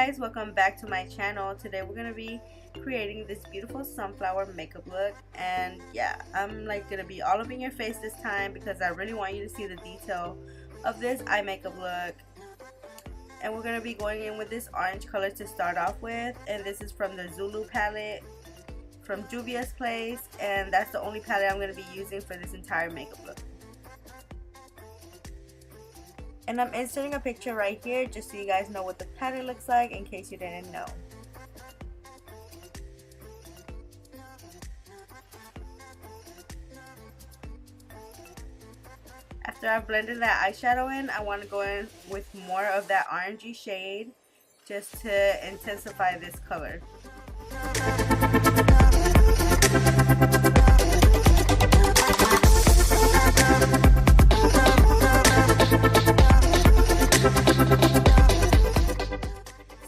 guys, welcome back to my channel. Today we're gonna be creating this beautiful sunflower makeup look, and yeah, I'm like gonna be all up in your face this time because I really want you to see the detail of this eye makeup look. And we're gonna be going in with this orange color to start off with, and this is from the Zulu palette from Juvia's Place, and that's the only palette I'm gonna be using for this entire makeup look. And I'm inserting a picture right here just so you guys know what the palette looks like in case you didn't know. After I've blended that eyeshadow in, I want to go in with more of that orangey shade just to intensify this color.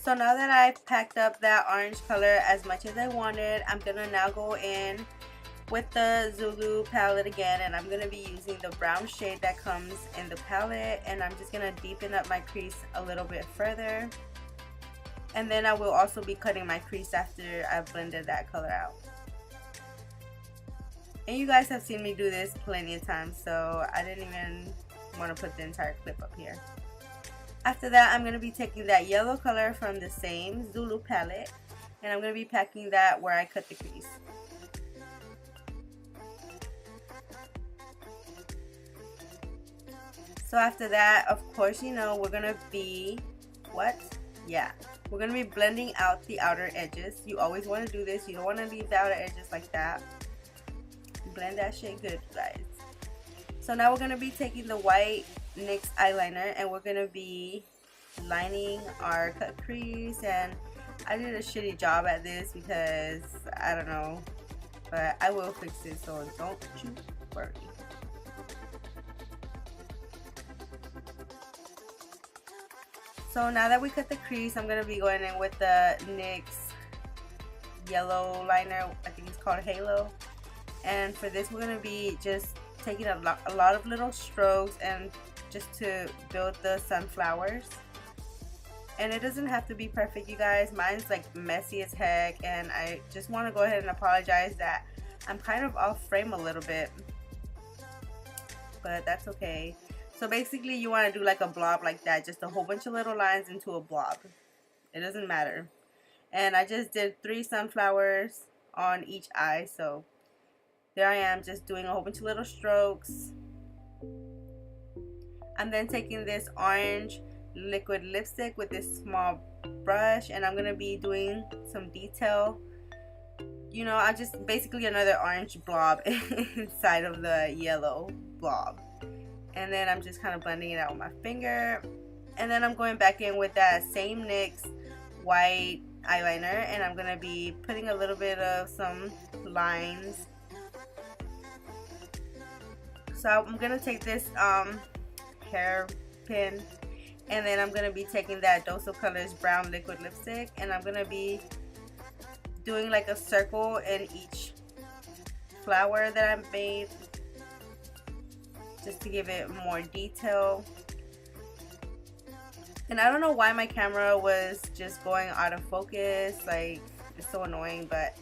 So now that I've packed up that orange color as much as I wanted, I'm gonna now go in with the Zulu palette again, and I'm gonna be using the brown shade that comes in the palette, and I'm just gonna deepen up my crease a little bit further. And then I will also be cutting my crease after I've blended that color out. And you guys have seen me do this plenty of times, so I didn't even want to put the entire clip up here. After that, I'm going to be taking that yellow color from the same Zulu palette, and I'm going to be packing that where I cut the crease. So after that, of course, you know, we're going to be, we're going to be blending out the outer edges. You always want to do this. You don't want to leave the outer edges like that. Blend that shit good, guys. So now we're going to be taking the white NYX eyeliner, and we're going to be lining our cut crease, and I did a shitty job at this because I don't know, but I will fix it, so don't you worry. So now that we cut the crease, I'm going to be going in with the NYX yellow liner. I think it's called Halo, and for this we're going to be just taking a lot of little strokes and just to build the sunflowers. And it doesn't have to be perfect, you guys. Mine's like messy as heck, and I just want to go ahead and apologize that I'm kind of off frame a little bit, but that's okay. So basically you want to do like a blob like that, just a whole bunch of little lines into a blob. It doesn't matter. And I just did 3 sunflowers on each eye, so there I am just doing a whole bunch of little strokes. I'm then taking this orange liquid lipstick with this small brush, and I'm going to be doing some detail. You know, I just basically another orange blob inside of the yellow blob. And then I'm just kind of blending it out with my finger. And then I'm going back in with that same NYX white eyeliner, and I'm going to be putting a little bit of some lines. So I'm going to take this hairpin, and then I'm going to be taking that Dose of Colors brown liquid lipstick, and I'm going to be doing like a circle in each flower that I made just to give it more detail. And I don't know why my camera was just going out of focus, like it's so annoying, but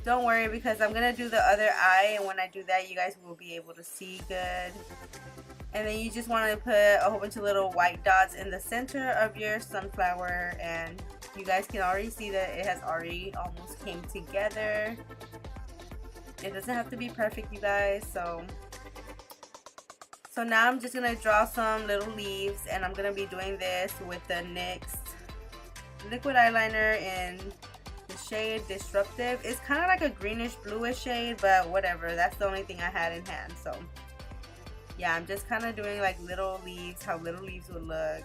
don't worry because I'm going to do the other eye, and when I do that you guys will be able to see good. And then you just want to put a whole bunch of little white dots in the center of your sunflower, and you guys can already see that it has already almost came together. It doesn't have to be perfect, you guys. So now I'm just going to draw some little leaves, and I'm going to be doing this with the NYX liquid eyeliner in the shade Disruptive. It's kind of like a greenish bluish shade, but whatever, that's the only thing I had in hand. So yeah, I'm just kind of doing like little leaves, how little leaves would look.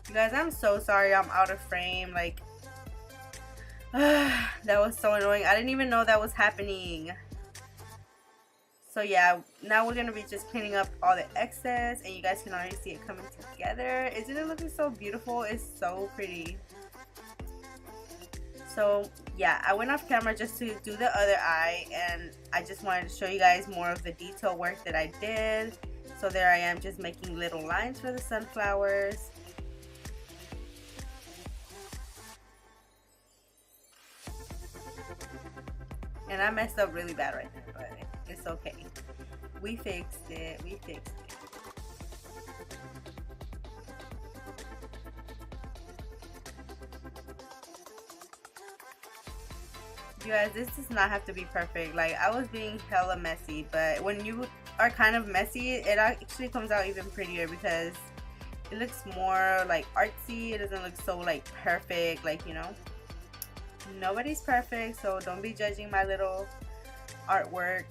You guys, I'm so sorry I'm out of frame. Like, that was so annoying. I didn't even know that was happening. So yeah, now we're going to be just cleaning up all the excess, and you guys can already see it coming together. Isn't it looking so beautiful? It's so pretty. So yeah, I went off camera just to do the other eye, and I just wanted to show you guys more of the detail work that I did. So there I am, just making little lines for the sunflowers. And I messed up really bad right there, but it's okay. We fixed it. We fixed it. You guys, this does not have to be perfect. Like, I was being hella messy, but when you are kind of messy, it actually comes out even prettier because it looks more like artsy. It doesn't look so like perfect, like, you know. Nobody's perfect, so don't be judging my little artwork.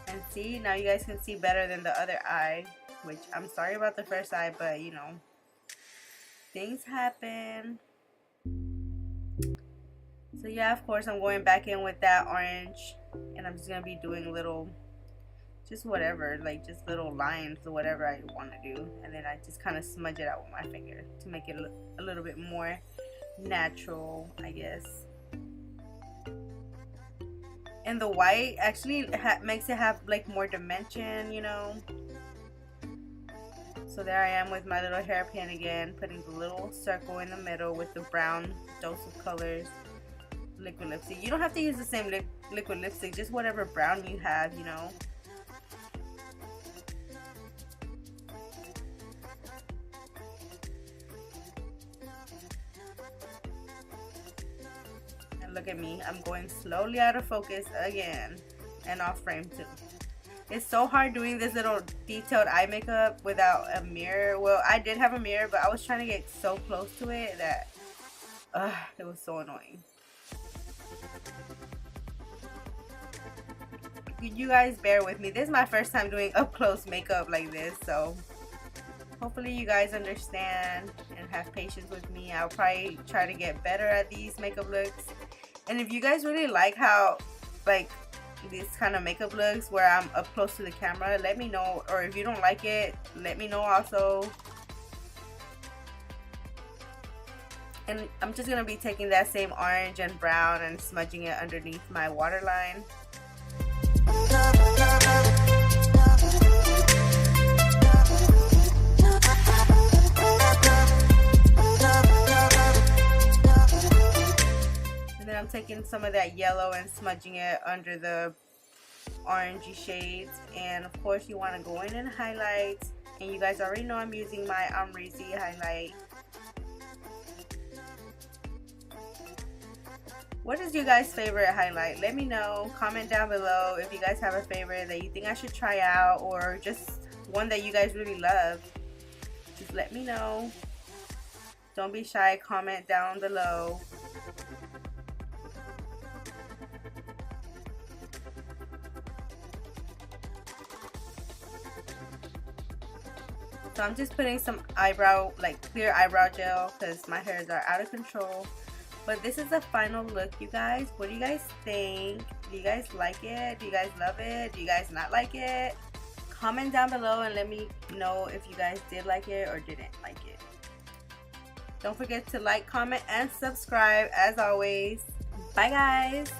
And see, now you guys can see better than the other eye, which I'm sorry about the first eye, but you know, things happen. So yeah, of course I'm going back in with that orange, and I'm just gonna be doing little, just whatever, like just little lines or whatever I want to do, and then I just kind of smudge it out with my finger to make it look a little bit more natural, I guess. And the white actually makes it have like more dimension, you know. So there I am with my little hairpin again, putting the little circle in the middle with the brown dose of colors. Liquid lipstick. You don't have to use the same liquid lipstick, just whatever brown you have, you know. And look at me, I'm going slowly out of focus again, and off frame too. It's so hard doing this little detailed eye makeup without a mirror. Well, I did have a mirror, but I was trying to get so close to it that it was so annoying. You guys bear with me. This is my first time doing up close makeup like this, so hopefully you guys understand and have patience with me. I'll probably try to get better at these makeup looks. And if you guys really like how like this kind of makeup looks where I'm up close to the camera, let me know. Or if you don't like it, let me know also. And I'm just gonna be taking that same orange and brown and smudging it underneath my waterline. And then I'm taking some of that yellow and smudging it under the orangey shades. And of course you want to go in and highlight. And you guys already know I'm using my Amrezy highlight. What is your guys' favorite highlight? Let me know. Comment down below if you guys have a favorite that you think I should try out, or just one that you guys really love. Just let me know. Don't be shy. Comment down below. So I'm just putting some eyebrow, like clear eyebrow gel, because my hairs are out of control. But this is the final look, you guys. What do you guys think? Do you guys like it? Do you guys love it? Do you guys not like it? Comment down below and let me know if you guys did like it or didn't like it. Don't forget to like, comment, and subscribe as always. Bye, guys.